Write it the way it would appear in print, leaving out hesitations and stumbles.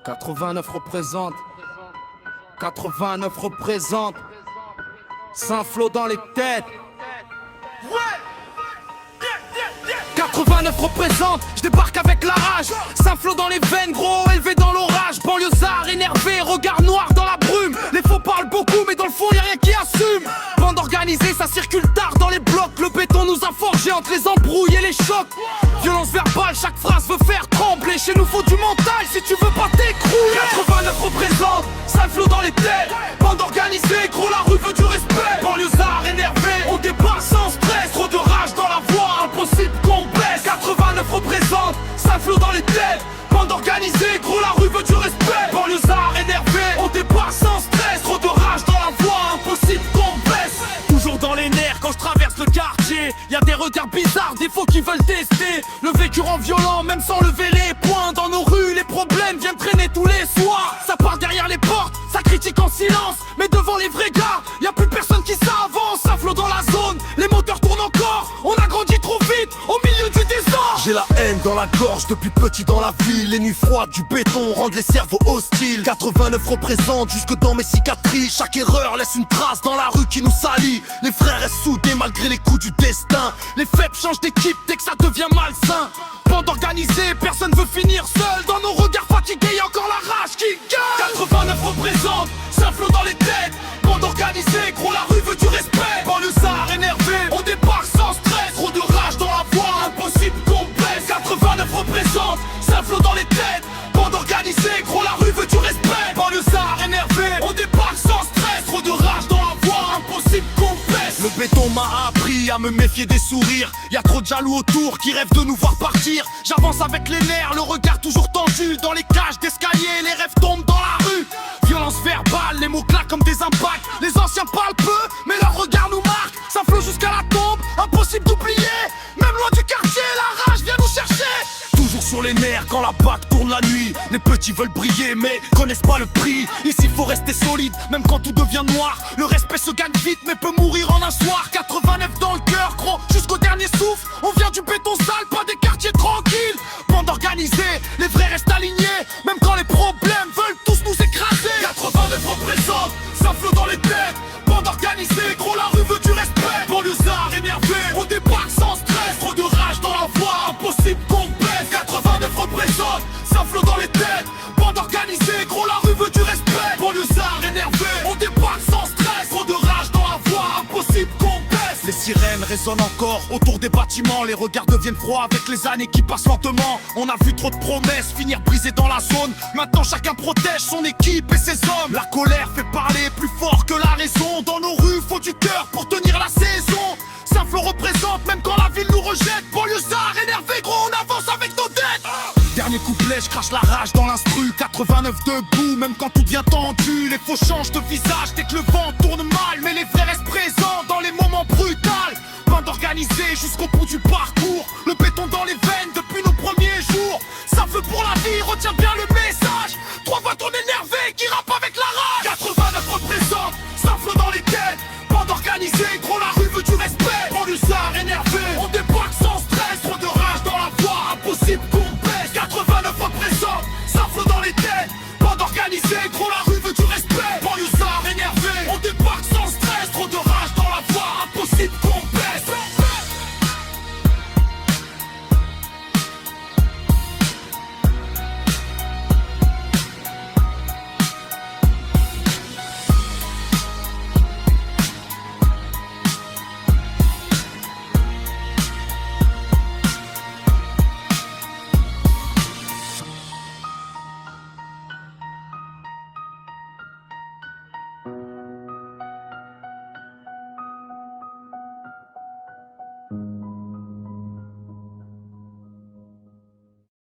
89 représente. 89 représente. Saint-Flow dans les têtes. 89 représente, je débarque avec la rage. Saint-Flow dans les veines, gros, élevé dans l'orage. Banlieusard, énervé, regard noir dans la brume. Les faux parlent beaucoup, mais dans le fond y'a rien qui assume. Bande organisée, ça circule tard dans les blocs. Le béton nous a forgé entre les embrouilles et les chocs. Violence verbale, chaque phrase veut faire trembler. Chez nous faut du mental si tu veux pas t'écrouler. 89 représente, Saint-Flow dans les têtes. Bande organisée, gros, la rue veut du respect. Banlieusard, énervé, on dépasse sans stress. Trop de rage dans la voix, impossible qu'on baisse. 89 représente, Saint-Flow dans les têtes. Bande organisée, gros, la rue veut du respect. Banlieusard, énervé, on dépasse sans stress. Trop de rage dans la voix, impossible qu'on baisse. Toujours dans les nerfs quand je traverse le quartier. Y'a des regards bizarres, des faux qui veulent tester. Le vécu rend violent même sans lever les poings. Dans nos rues les problèmes viennent traîner tous les soirs. Ça part derrière les portes, ça critique en silence. Mais devant les vrais gars, y'a plus personne qui s'avance. Ça flot dans la zone, les moteurs tournent encore. On a grandi trop vite, au milieu du désordre. J'ai la haine dans la gorge depuis petit dans la ville. Les nuits froides du béton rendent les cerveaux hostiles. 89 représente jusque dans mes cicatrices. Chaque erreur laisse une trace dans la rue qui nous salit. Les frères restent soudés malgré les coups du destin. Les faibles changent d'équipe dès que ça devient malsain. Bande organisée, personne veut finir seul. Dans nos regards fatigués, y'a encore la rage qui gueule. 89 représente, Saint-Flow dans les têtes. Bande organisée, gros, la rue veut du respect. Banlieusard, énervé, on débarque sans stress. Trop de rage dans la voix, impossible qu'on baisse. 89 représente, Saint-Flow dans les têtes. Bande organisée, gros, la rue veut du respect. Banlieusard, énervé, on débarque sans stress. Trop de rage dans la voix, impossible qu'on baisse. Le béton m'a appris à me méfier des sourires. Y'a trop de jaloux autour qui rêvent de nous voir partir. J'avance avec les nerfs, le regard toujours tendu. Dans les cages d'escalier, les rêves tombent dans la rue. Violence verbale, les mots claquent comme des impacts. Les anciens parlent peu, mais leur regard nous marque. Ça flot jusqu'à la tombe, impossible d'oublier. Même loin du quartier, la rage vient nous chercher. Toujours sur les nerfs quand la batte tourne la nuit. Les petits veulent briller mais connaissent pas le prix. Ici faut rester solide, même quand tout devient noir. Le respect se gagne vite mais peut mourir en un soir. 89 dans le cœur, gros, jusqu'au dernier souffle. On vient du béton sale, pas des quartiers tranquilles. Bande organisée, les vrais restent alignés. Même quand les problèmes veulent tous nous écraser. 89 représente, ça flot dans les têtes. Bande organisée, gros, la rue veut du respect. Banlieusard, énervé, on débarque sans stress. Trop de rage dans la voix, impossible qu'on baisse. 89 représente, ça flot dans les têtes. Bande organisée, gros, la rue veut du respect. Banlieusard, énervé, on débarque sans stress. Trop de rage dans la voix, impossible qu'on baisse. Les sirènes résonnent encore autour des bâtiments. Les regards deviennent froids avec les années qui passent lentement. On a vu trop de promesses finir brisées dans la zone. Maintenant chacun protège son équipe et ses hommes. La colère fait parler plus fort que la raison. Dans nos rues faut du cœur pour tenir la saison. Saint-Flow représente même quand la ville nous rejette. Banlieusard, énervé, gros, on avance avec nos dettes. Dernier couplet, je crache la rage dans l'instru. 89 debout, même quand tout devient tendu. Les faux changent de visage dès que le vent tourne.